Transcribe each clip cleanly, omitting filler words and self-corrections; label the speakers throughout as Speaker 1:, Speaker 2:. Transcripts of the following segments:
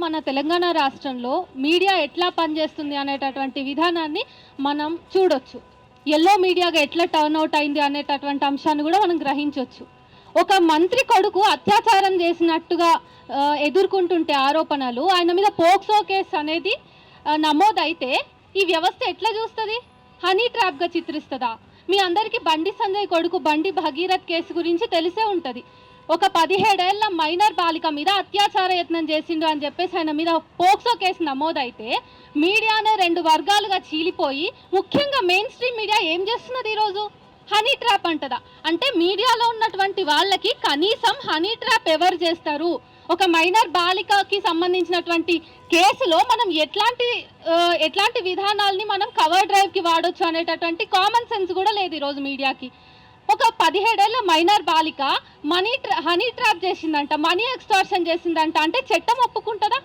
Speaker 1: మన తెలంగాణ రాష్ట్రంలో మీడియా ఎట్లా పనిచేస్తుంది అనేటటువంటి విధానాన్ని మనం చూడొచ్చు. ఎల్లో మీడియాగా ఎట్లా టర్న్ అవుట్ అయింది అనేటటువంటి అంశాన్ని కూడా మనం గ్రహించవచ్చు. ఒక మంత్రి కొడుకు అత్యాచారం చేసినట్టుగా ఎదుర్కొంటుంటే ఆరోపణలు, ఆయన మీద పోక్సో కేసు అనేది నమోదైతే ఈ వ్యవస్థ ఎట్లా చూస్తుంది? హనీ ట్రాప్గా చిత్రిస్తుందా? మీ అందరికీ బండి సంజయ్ కొడుకు బండి భగీరథ్ కేసు గురించి తెలిసే ఉంటుంది. ఒక 17 ఏళ్ల మైనర్ బాలిక మీద అత్యాచార యత్నం చేసిండు అని చెప్పేసి ఆయన మీద పోక్సో కేసు నమోదైతే మీడియానే 2 వర్గాలుగా చీలిపోయి, ముఖ్యంగా మెయిన్ స్ట్రీమ్ మీడియా ఏం చేస్తున్నది ఈరోజు? హనీ ట్రాప్ అంటదా. అంటే మీడియాలో ఉన్నటువంటి వాళ్ళకి కనీసం హనీ ట్రాప్ ఎవరు చేస్తారు, ఒక మైనర్ బాలికకి సంబంధించినటువంటి కేసులో మనం ఎట్లాంటి విధానాల్ని మనం కవర్ డ్రైవ్కి వాడొచ్చు అనేటటువంటి కామన్ సెన్స్ కూడా లేదు ఈరోజు మీడియాకి. ఒక 17 ఏళ్ల మైనర్ బాలిక హనీ ట్రాప్ చేసిందంట, మనీ ఎక్స్టార్షన్ చేసిందంట అంటే చట్టం ఒప్పుకుంటుందా?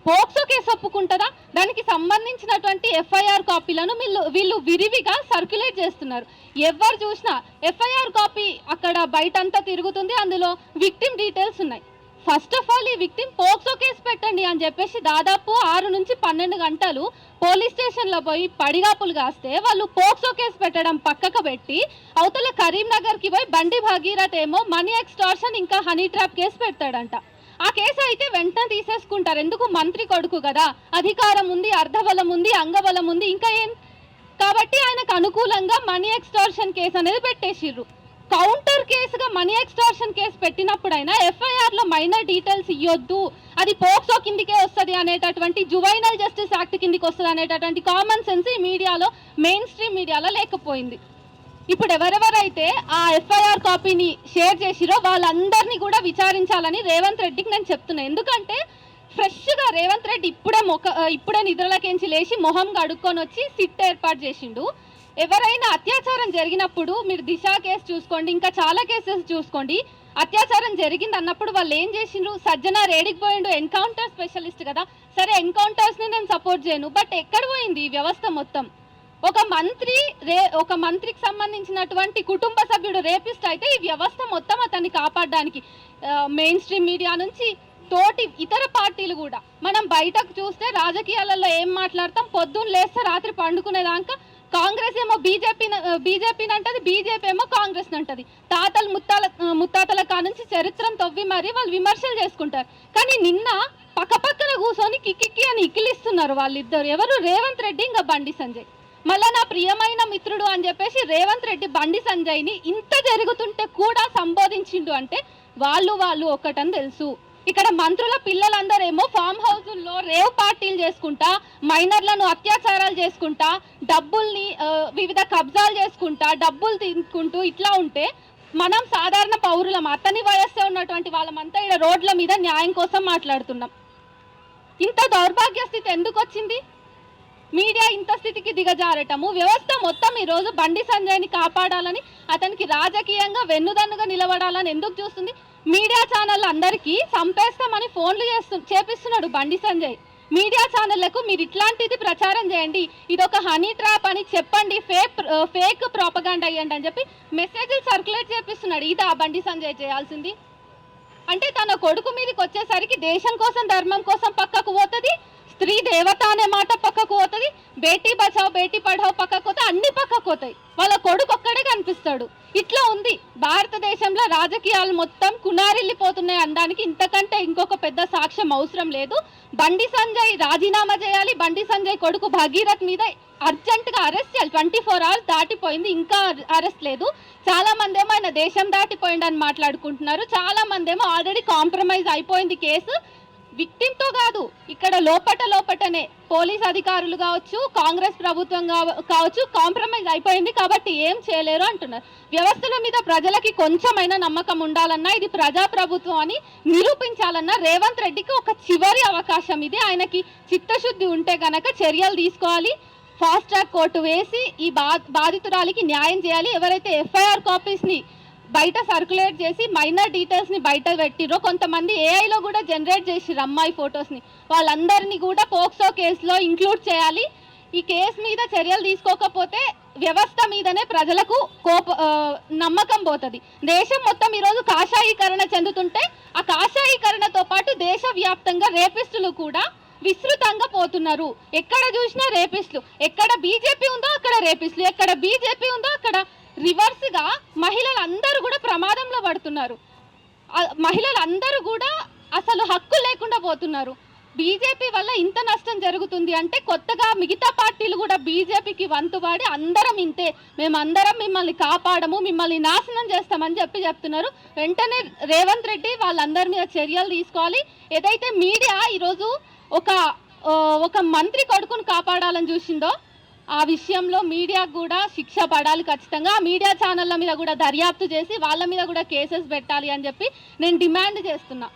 Speaker 1: POCSO case ఒప్పుకుంటుందా? దానికి సంబంధించినటువంటి ఎఫ్ఐఆర్ కాపీలను వీళ్ళు విరివిగా సర్క్యులేట్ చేస్తున్నారు. ఎవరు చూసినా ఎఫ్ఐఆర్ కాపీ అక్కడ బయటంతా తిరుగుతుంది, అందులో విక్టిమ్ డీటెయిల్స్ ఉన్నాయి. ఫస్ట్ ఆఫ్ ఆల్ ఈ విక్టిమ్ పోక్సో కేసు పెట్టండి అని చెప్పేసి దాదాపు 6 నుంచి 12 గంటలు పోలీస్ స్టేషన్లో పోయి పడిగాపులు కాస్తే వాళ్ళు పోక్సో కేసు పెట్టడం పక్కకు పెట్టి అవతల కరీంనగర్కి పోయి బండి భగీరథ్ ఏమో మనీ ఎక్స్టార్షన్ ఇంకా హనీ ట్రాప్ కేసు పెడతాడంట. ఆ కేసు అయితే వెంటనే తీసేసుకుంటారు. ఎందుకు? మంత్రి కొడుకు కదా, అధికారం ఉంది, అర్ధబలం ఉంది, అంగబలం ఉంది, ఇంకా ఏం. కాబట్టి ఆయనకు అనుకూలంగా మనీ ఎక్స్టార్షన్ కేసు అనేది పెట్టేసిర్రు. కౌంటర్ కేసుగా మనీ ఎక్స్టార్షన్ కేసు పెట్టినప్పుడైనా ఎఫ్ఐఆర్లో మైనర్ డీటెయిల్స్ ఇవ్వద్దు, అది పోక్సో కిందికే వస్తుంది అనేటటువంటి, జువైనల్ జస్టిస్ యాక్ట్ కిందికి వస్తుంది అనేటటువంటి కామన్ సెన్స్ ఈ మీడియాలో, మెయిన్ స్ట్రీమ్ మీడియాలో లేకపోయింది. ఇప్పుడు ఎవరెవరైతే ఆ ఎఫ్ఐఆర్ కాపీని షేర్ చేసిరో వాళ్ళందరినీ కూడా విచారించాలని రేవంత్ రెడ్డికి నేను చెప్తున్నా. ఎందుకంటే ఫ్రెష్గా రేవంత్ రెడ్డి ఇప్పుడే నిద్రలకేంచి లేచి మొహం కడుక్కొని వచ్చి సిట్ ఏర్పాటు చేసిండు. ఎవరైనా అత్యాచారం జరిగినప్పుడు మీరు దిశ కేసు చూసుకోండి, ఇంకా చాలా కేసెస్ చూసుకోండి, అత్యాచారం జరిగింది అన్నప్పుడు వాళ్ళు ఏం చేసిండ్రు? సజ్జన రేడికి పోయిండు, ఎన్కౌంటర్ స్పెషలిస్ట్ కదా, సరే ఎన్కౌంటర్స్ని నేను సపోర్ట్ చేయను, బట్ ఎక్కడ పోయింది ఈ వ్యవస్థ మొత్తం? ఒక మంత్రికి సంబంధించినటువంటి కుటుంబ సభ్యుడు రేపిస్ట్ అయితే ఈ వ్యవస్థ మొత్తం అతన్ని కాపాడడానికి మెయిన్ స్ట్రీమ్ మీడియా నుంచి తోటి ఇతర పార్టీలు కూడా, మనం బయటకు చూస్తే రాజకీయాలలో ఏం మాట్లాడతాం, పొద్దున్న లేస్తే రాత్రి పండుకునేదాకా కాంగ్రెస్ ఏమో బీజేపీని అంటది, బీజేపీ ఏమో కాంగ్రెస్ అంటది. ముత్తాతల కానుంచి చరిత్రను తవ్వి మరి వాళ్ళు విమర్శలు చేసుకుంటారు. కానీ నిన్న పక్కపక్కన కూర్చొని కిక్కి అని ఇక్కిలిస్తున్నారు వాళ్ళిద్దరు. ఎవరు? రేవంత్ రెడ్డి ఇంకా బండి సంజయ్. మళ్ళా నా ప్రియమైన మిత్రుడు అని చెప్పేసి రేవంత్ రెడ్డి బండి సంజయ్ని ఇంత జరుగుతుంటే కూడా సంబోధించిండు అంటే వాళ్ళు ఒకటని తెలుసు. ఇక్కడ మంత్రుల పిల్లలందరేమో ఫామ్ హౌజుల్లో రేవ్ పార్టీలు చేసుకుంటా, మైనర్లను అత్యాచారాలు చేసుకుంటా, డబ్బుల్ని వివిధ కబ్జాలు చేసుకుంటా, డబ్బులు తీసుకుంటూ ఇట్లా ఉంటే మనం సాధారణ పౌరులం, అతని వయస్సే ఉన్నటువంటి వాళ్ళమంతా ఇక్కడ రోడ్ల మీద న్యాయం కోసం మాట్లాడుతున్నాం. ఇంత దౌర్భాగ్య స్థితి ఎందుకు వచ్చింది? మీడియా ఇంత స్థితికి దిగజారటము, వ్యవస్థ మొత్తం ఈరోజు బండి సంజయ్ని కాపాడాలని, అతనికి రాజకీయంగా వెన్నుదన్నుగా నిలబడాలని ఎందుకు చూస్తుంది? మీడియా ఛానల్ అందరికీ చంపేస్తామని ఫోన్లు చేపిస్తున్నాడు బండి సంజయ్. మీడియా ఛానళ్లకు మీరు ఇట్లాంటిది ప్రచారం చేయండి, ఇదొక హనీ ట్రాప్ అని చెప్పండి, ఫేక్ ప్రాపగాండా అయ్యండి అని చెప్పి మెసేజ్లు సర్క్యులేట్ చేపిస్తున్నాడు. ఇది ఆ బండి సంజయ్ చేయాల్సింది. అంటే తన కొడుకు మీదకి వచ్చేసరికి దేశం కోసం, ధర్మం కోసం పక్కకు పోతుంది, స్త్రీ దేవత అనే మాట పక్కకు పోతుంది, బేటీ బచావ్ బేటీ పఢావ్ పక్కకు పోతే అన్ని పక్కకు పోతాయి, వాళ్ళ కొడుకు ఒక్కడే కనిపిస్తాడు. ఇట్లా ఉంది భారతదేశంలో రాజకీయాలు మొత్తం కునారిల్లిపోతున్నాయి అనడానికి ఇంతకంటే ఇంకొక పెద్ద సాక్ష్యం అవసరం లేదు. బండి సంజయ్ రాజీనామా చేయాలి, బండి సంజయ్ కొడుకు భగీరథ్ మీద అర్జెంటుగా అరెస్ట్ చేయాలి. 24 hours దాటిపోయింది, ఇంకా అరెస్ట్ లేదు. చాలా మంది ఏమో ఆయన దేశం దాటిపోయిందని మాట్లాడుకుంటున్నారు, చాలా మంది ఏమో ఆల్రెడీ కాంప్రమైజ్ అయిపోయింది కేసు. విక్టిమ్తో కాదు, ఇక్కడ లోపటనే పోలీస్ అధికారులు కావచ్చు, కాంగ్రెస్ ప్రభుత్వం కావచ్చు, కాంప్రమైజ్ అయిపోయింది కాబట్టి ఏం చేయలేరు అంటున్నారు. వ్యవస్థల మీద ప్రజలకి కొంచెమైనా నమ్మకం ఉండాలన్నా, ఇది ప్రజాప్రభుత్వం అని నిరూపించాలన్నా రేవంత్ రెడ్డికి ఒక చివరి అవకాశం ఇది. ఆయనకి చిత్తశుద్ధి ఉంటే కనుక చర్యలు తీసుకోవాలి, ఫాస్ట్ ట్రాక్ కోర్టు వేసి ఈ బాధితురాలికి న్యాయం చేయాలి. ఎవరైతే ఎఫ్ఐఆర్ కాపీస్ని బయట సర్క్యులేట్ చేసి మైనర్ డీటెయిల్స్ని బయట పెట్టిరో, కొంతమంది ఏఐలో కూడా జనరేట్ చేసిర్రు అమ్మాయి ఫొటోస్ని, వాళ్ళందరినీ కూడా పోక్సో కేసులో ఇంక్లూడ్ చేయాలి. ఈ కేసు మీద చర్యలు తీసుకోకపోతే వ్యవస్థ మీదనే ప్రజలకు నమ్మకం పోతుంది. దేశం మొత్తం ఈరోజు కాషాయీకరణ చెందుతుంటే ఆ కాషాయీకరణతో పాటు దేశవ్యాప్తంగా రేపిస్టులు కూడా విస్తృతంగా పోతున్నారు. ఎక్కడ చూసినా రేపిస్టులు, ఎక్కడ బీజేపీ ఉందో అక్కడ రేపిస్టులు, ఎక్కడ బీజేపీ ఉందో అక్కడ రివర్స్గా మహిళలందరూ కూడా ప్రమాదంలో పడుతున్నారు. మహిళలందరూ కూడా అసలు హక్కు లేకుండా పోతున్నారు. బీజేపీ వల్ల ఇంత నష్టం జరుగుతుంది అంటే కొత్తగా మిగతా పార్టీలు కూడా బీజేపీకి వంతువాడి అందరం ఇంతే, మేమందరం మిమ్మల్ని కాపాడము, మిమ్మల్ని నాశనం చేస్తామని చెప్తున్నారు. వెంటనే రేవంత్ రెడ్డి వాళ్ళందరి మీద చర్యలు తీసుకోవాలి. ఏదైతే మీడియా ఈరోజు ఒక మంత్రి కొడుకును కాపాడాలని చూసిందో ఆ విషయంలో మీడియాకు కూడా శిక్ష పడాలి ఖచ్చితంగా. ఆ మీడియా ఛానళ్ళ మీద కూడా దర్యాప్తు చేసి వాళ్ళ మీద కూడా కేసెస్ పెట్టాలి అని చెప్పి నేను డిమాండ్ చేస్తున్నా.